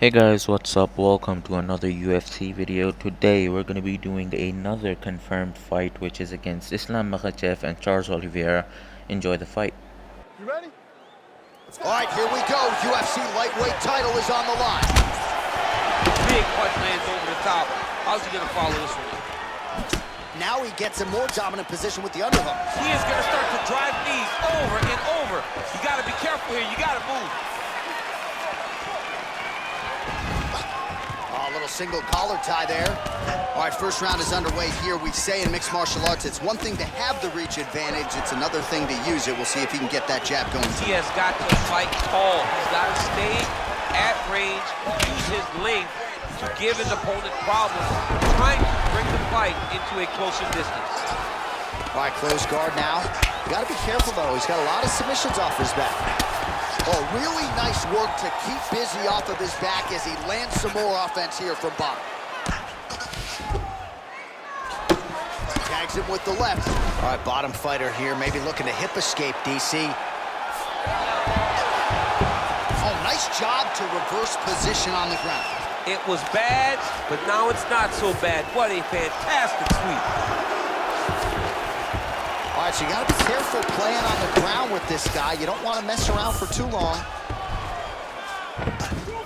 Hey guys, what's up? Welcome to another UFC video. Today we're going to be doing another confirmed fight, which is against Islam Makhachev and Charles Oliveira. Enjoy the fight. You ready? All right, here we go. UFC lightweight title is on the line. Big punch lands over the top. How's he going to follow this one? Now he gets a more dominant position with the underhook. He is going to start to drive knees over and over. You got to be careful here. You got to move. Little single collar tie there. All right, first round is underway here. We say in mixed martial arts, it's one thing to have the reach advantage. It's another thing to use it. We'll see if he can get that jab going. He has got to fight tall. He's got to stay at range, use his length to give his opponent problems, trying to bring the fight into a closer distance. All right, close guard now. You got to be careful, though. He's got a lot of submissions off his back. Oh, really nice work to keep busy off of his back as he lands some more offense here from bottom. Tags him with the left. All right, bottom fighter here, maybe looking to hip escape, DC. Oh, nice job to reverse position on the ground. It was bad, but now it's not so bad. What a fantastic sweep. All right, so you got to be careful playing on the ground with this guy. You don't want to mess around for too long.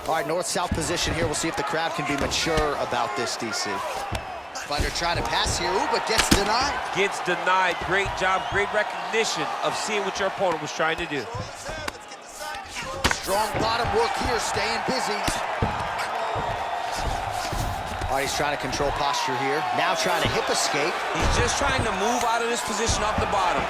All right, north-south position here. We'll see if the crowd can be mature about this, DC. Fighter trying to pass here, ooh, but gets denied. Gets denied. Great job, great recognition of seeing what your opponent was trying to do. Strong bottom work here, staying busy. All right, he's trying to control posture here. Now trying to hip escape. He's just trying to move out of this position off the bottom.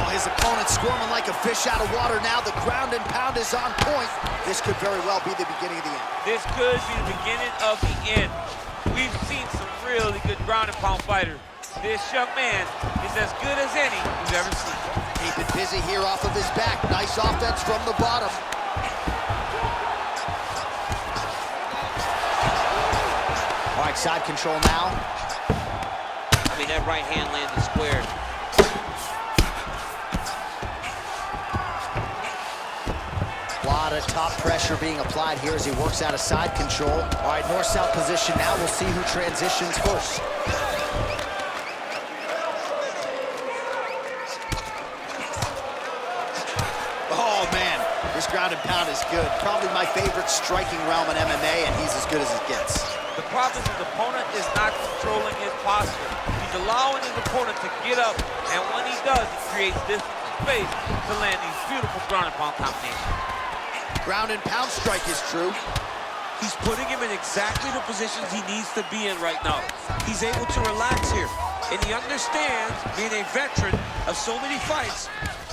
Oh, his opponent squirming like a fish out of water now. The ground and pound is on point. This could very well be the beginning of the end. This could be the beginning of the end. We've seen some really good ground and pound fighters. This young man is as good as any we've ever seen. Keeping busy here off of his back. Nice offense from the bottom. All right, side control now. I mean, that right hand landed square. A lot of top pressure being applied here as he works out of side control. All right, north-south position now. We'll see who transitions first. Oh, man, this ground and pound is good. Probably my favorite striking realm in MMA, and he's as good as it gets. The problem is his opponent is not controlling his posture. He's allowing his opponent to get up, and when he does, he creates this space to land these beautiful ground and pound combinations. Ground and pound strike is true. He's putting him in exactly the positions he needs to be in right now. He's able to relax here, and he understands, being a veteran of so many fights,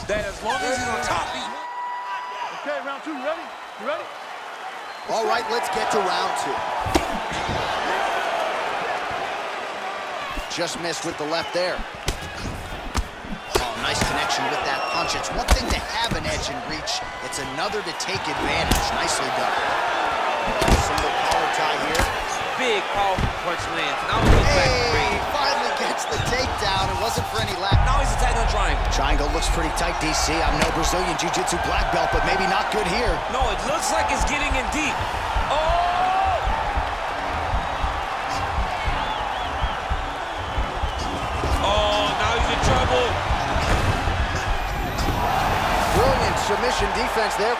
that as long as he's on top, he's winning. Okay, round two, you ready? You ready? All right, let's get to round two. Just missed with the left there. Oh, nice connection with that punch. It's one thing to have an edge and reach. It's another to take advantage. Nicely done. Single collar tie here. Big, powerful punch lands. Now he goes back to Hey, range. finally gets the takedown. It wasn't for any lack. Now he's attacking the triangle. Triangle looks pretty tight, DC. I'm no Brazilian Jiu-Jitsu black belt, but maybe not good here. No, it looks like it's getting in deep. Oh! Oh, now he's in trouble. Brilliant submission defense there.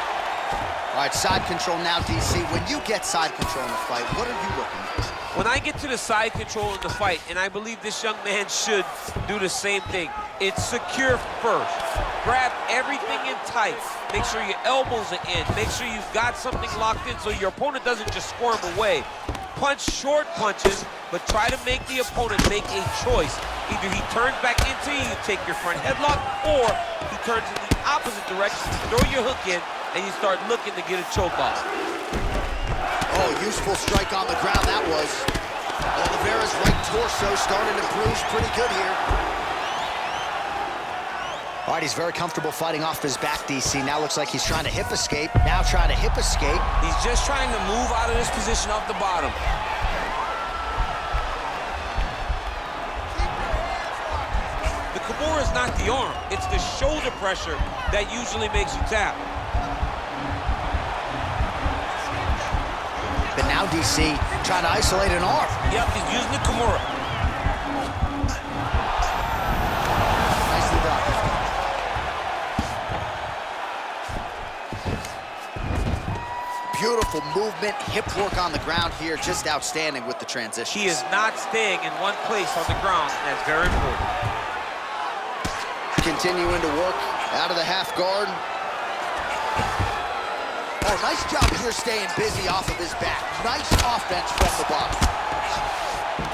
All right, side control now, DC. When you get side control in a fight, what are you looking for? When I get to the side control in the fight, and I believe this young man should do the same thing, it's secure first. Grab everything in tight. Make sure your elbows are in. Make sure you've got something locked in so your opponent doesn't just squirm away. Punch short punches, but try to make the opponent make a choice. Either he turns back into you, take your front headlock, or he turns in the opposite direction, you throw your hook in, and you start looking to get a choke off. Oh, useful strike on the ground that was. Oliveira's right torso starting to bruise pretty good here. All right, he's very comfortable fighting off his back, DC. Now looks like he's trying to hip escape. Now trying to hip escape. He's just trying to move out of this position off the bottom. The Kimura is not the arm. It's the shoulder pressure that usually makes you tap. Now DC trying to isolate an arm. Yep, he's using the Kimura. Nicely done. Beautiful movement, hip work on the ground here, just outstanding with the transition. He is not staying in one place on the ground, and that's very important. Continuing to work out of the half guard. Oh, nice job here staying busy off of his back. Nice offense from the bottom.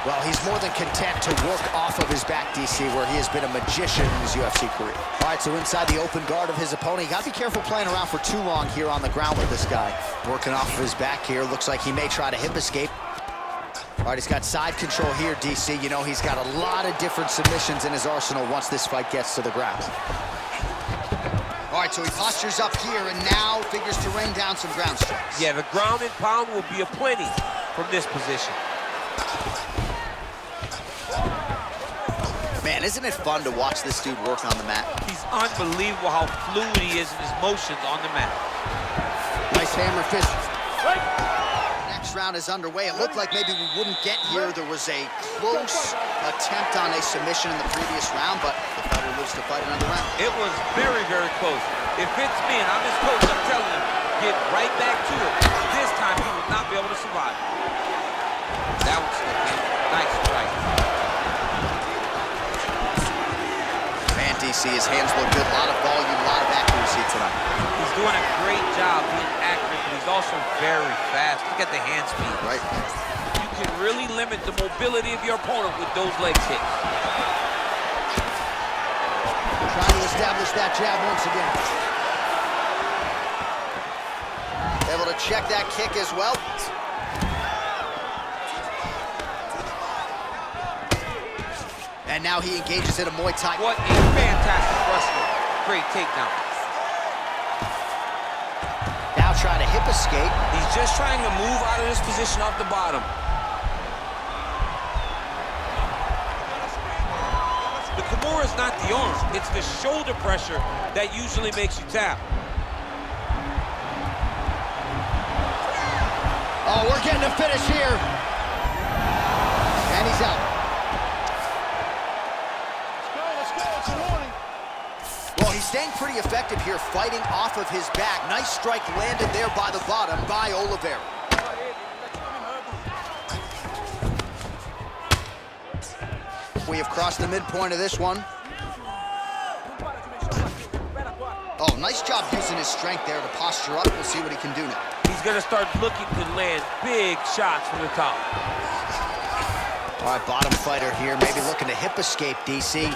Well, he's more than content to work off of his back, DC, where he has been a magician in his UFC career. All right, so inside the open guard of his opponent. You got to be careful playing around for too long here on the ground with this guy. Working off of his back here. Looks like he may try to hip escape. All right, he's got side control here, DC. You know, he's got a lot of different submissions in his arsenal once this fight gets to the ground. All right, so he postures up here and now figures to rain down some ground strikes. Yeah, the ground and pound will be aplenty from this position. Man, isn't it fun to watch this dude work on the mat? He's unbelievable how fluid he is in his motions on the mat. Nice hammer fist. Next round is underway. It looked like maybe we wouldn't get here. There was a close attempt on a submission in the previous round, but the fighter lives to fight another round. It was very, very close. If it's me and I'm his coach, I'm telling him, get right back to it. This time he will not be able to survive. That was okay. Nice strike. Man, DC, his hands look good. A lot of volume, a lot of accuracy tonight. He's doing a great job being accurate, but he's also very fast. Look at the hand speed. Right. You can really limit the mobility of your opponent with those leg kicks. Trying to establish that jab once again. Able to check that kick as well. And now he engages in a Muay Thai. What a fantastic wrestler. Great takedown. Now trying to hip escape. He's just trying to move out of this position off the bottom. The Kimura is not the arm. It's the shoulder pressure that usually makes you tap. Oh, we're getting a finish here. And he's out. Well, he's staying pretty effective here, fighting off of his back. Nice strike landed there by the bottom by Oliveira. We have crossed the midpoint of this one. Oh, nice job using his strength there to posture up. We'll see what he can do now. He's going to start looking to land big shots from the top. All right, bottom fighter here, maybe looking to hip escape, DC.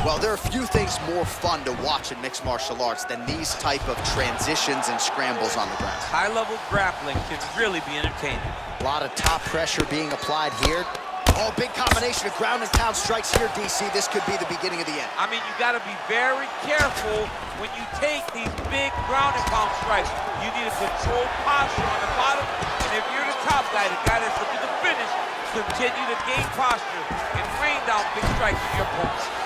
Well, there are a few things more fun to watch in mixed martial arts than these type of transitions and scrambles on the ground. High-level grappling can really be entertaining. A lot of top pressure being applied here. Oh, big combination of ground and pound strikes here, DC. This could be the beginning of the end. I mean, you got to be very careful when you take these big ground and pound strikes. You need a controlled posture on the bottom, and if you're the top guy, the guy that's looking to finish, continue to gain posture and rain down big strikes on your opponent.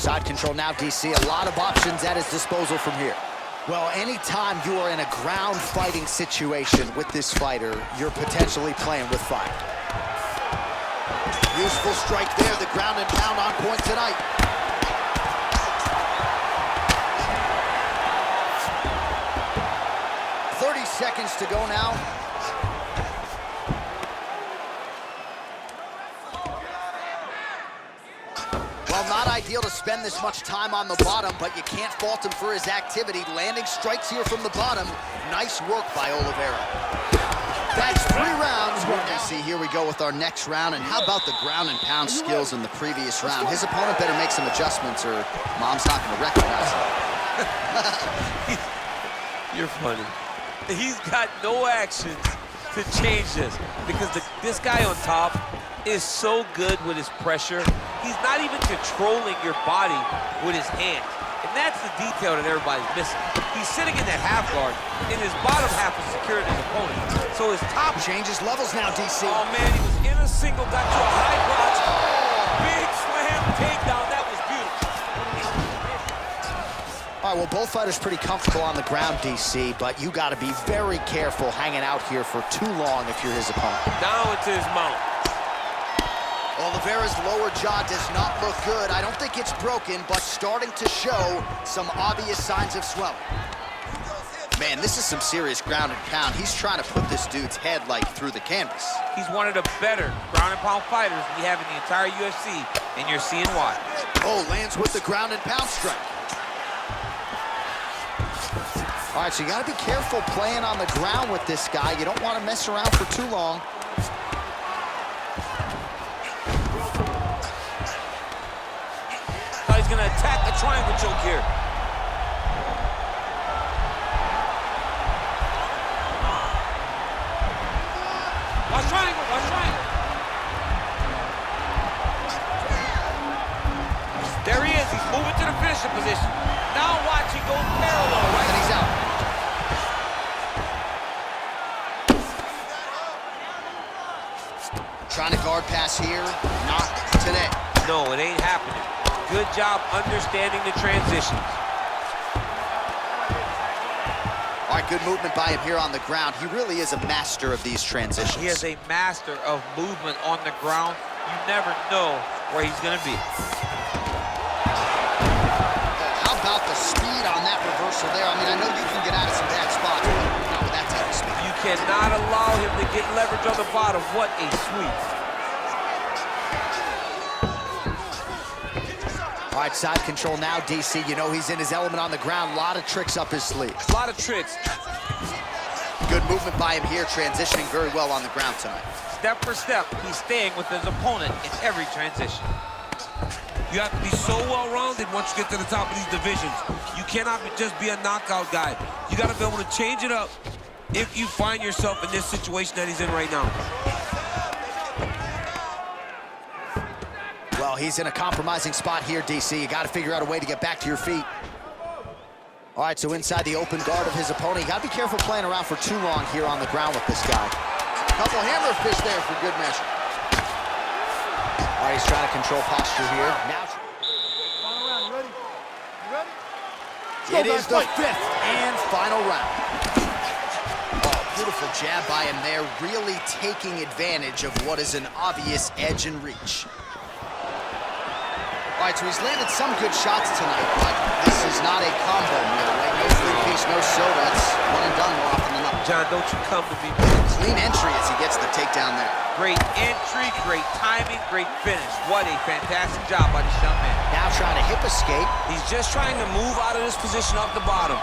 Side control now, DC. A lot of options at his disposal from here. Well, anytime you are in a ground fighting situation with this fighter, you're potentially playing with fire. Useful strike there, the ground and pound on point tonight. Seconds to go now. Well, not ideal to spend this much time on the bottom, but you can't fault him for his activity. Landing strikes here from the bottom. Nice work by Oliveira. That's 3 rounds. See, here we go with our next round. And how about the ground and pound skills in the previous round? His opponent better make some adjustments or Mom's not going to recognize him. You're funny. He's got no actions to change this because this guy on top is so good with his pressure. He's not even controlling your body with his hands. And that's the detail that everybody's missing. He's sitting in that half guard, and his bottom half is secured his opponent. So his top changes levels now, DC. Oh, man, he was in a single, got to a high crotch. Big slam takedown. That was beautiful. All right, well, both fighters pretty comfortable on the ground, DC, but you got to be very careful hanging out here for too long if you're his opponent. Down into his mount. Oliveira's lower jaw does not look good. I don't think it's broken, but starting to show some obvious signs of swelling. Man, this is some serious ground and pound. He's trying to put this dude's head, like, through the canvas. He's one of the better ground and pound fighters we have in the entire UFC, and you're seeing why. Oh, lands with the ground and pound strike. All right, so you got to be careful playing on the ground with this guy. You don't want to mess around for too long. Now he's going to attack the triangle choke here. Watch triangle, watch triangle. There he is, he's moving to the finishing position. Now watch, he goes parallel, right? And he's out. Trying to guard pass here, not today. No, it ain't happening. Good job understanding the transitions. All right, good movement by him here on the ground. He really is a master of these transitions. He is a master of movement on the ground. You never know where he's gonna be. How about the speed on that reversal there? I mean, I know you can get out of some bad spots, but not with that type of speed. You cannot allow him to get leverage on the bottom. What a sweep. All right, side control now, DC. You know he's in his element on the ground. A lot of tricks up his sleeve. A lot of tricks. Good movement by him here, transitioning very well on the ground tonight. Step for step, he's staying with his opponent in every transition. You have to be so well-rounded once you get to the top of these divisions. You cannot just be a knockout guy. You got to be able to change it up if you find yourself in this situation that he's in right now. Well, he's in a compromising spot here, DC. You got to figure out a way to get back to your feet. All right, so inside the open guard of his opponent. You got to be careful playing around for too long here on the ground with this guy. Couple hammer fish there for good measure. All right, he's trying to control posture here. Now, Final round, you ready? You ready? it is the fifth and final round. Oh, beautiful jab by him there, really taking advantage of what is an obvious edge and reach. All right, so he's landed some good shots tonight, but this is not a combo meal, right? No three-piece, no soda. It's one and done more often than not. John, don't you come to me. Clean entry as he gets the takedown there. Great entry, great timing, great finish. What a fantastic job by this young man. Now trying to hip escape. He's just trying to move out of this position off the bottom.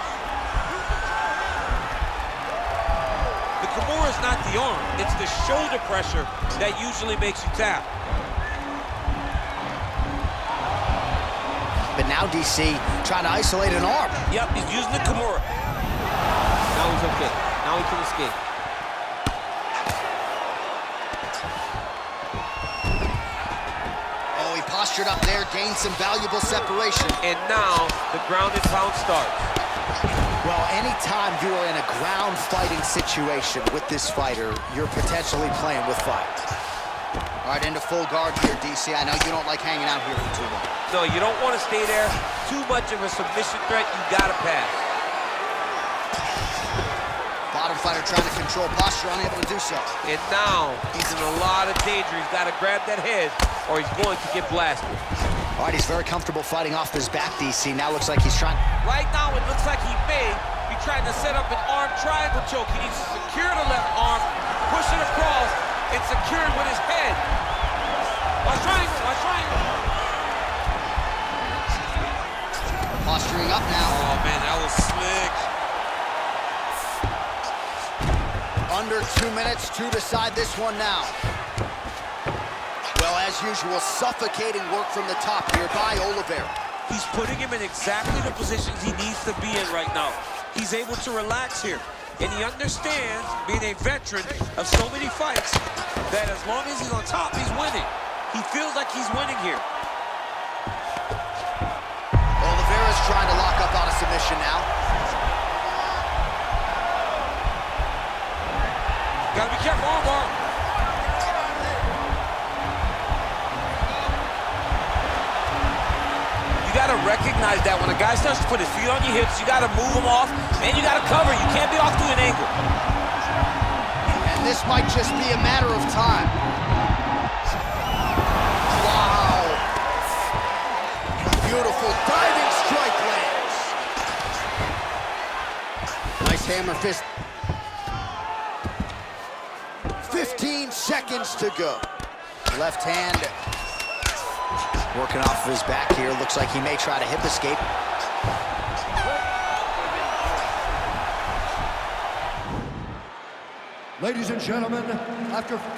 The Kimura is not the arm. It's the shoulder pressure that usually makes you tap. But now DC trying to isolate an arm. Yep, he's using the Kimura. Now he's okay. Now he can escape. Oh, he postured up there, gained some valuable separation. And now the ground and pound starts. Well, anytime you are in a ground fighting situation with this fighter, you're potentially playing with fire. All right, into full guard here, DC. I know you don't like hanging out here for too long. No, you don't want to stay there. Too much of a submission threat, you gotta pass. Bottom fighter trying to control posture, unable to do so. And now he's in a lot of danger. He's got to grab that head or he's going to get blasted. All right, he's very comfortable fighting off his back, DC. Now looks like he's trying. Right now it looks like he may be trying to set up an arm triangle choke. He needs to secure the left arm, push it across, and secure it with his head. Watch triangle, watch triangle. Posturing up now. Oh, man, that was slick. Under 2 minutes to decide this one now. Well, as usual, suffocating work from the top here by Oliveira. He's putting him in exactly the positions he needs to be in right now. He's able to relax here. And he understands, being a veteran of so many fights, that as long as he's on top, he's winning. He feels like he's winning here. Oliveira's trying to lock up on a submission now. Gotta be careful, armbar. You gotta recognize recognize that when a guy starts to put his feet on your hips, you got to move him off, and you got to cover. You can't be off to an angle. And this might just be a matter of time. Wow. Beautiful diving strike lands. Nice hammer fist. 15 seconds to go. Left hand working off of his back here. Looks like he may try to hip escape. Ladies and gentlemen, after 5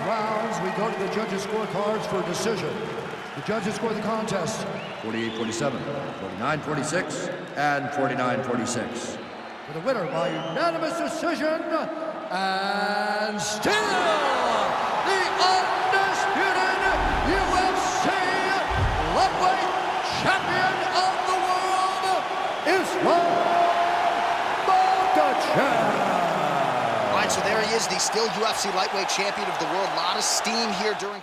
rounds, we go to the judges' scorecards for decision. The judges score the contest 48-47, 49-46, and 49-46. For the winner by unanimous decision, and still the undisputed UFC lightweight champion of the world, Islam Makhachev. All right, so there he is, the still UFC lightweight champion of the world. A lot of steam here during...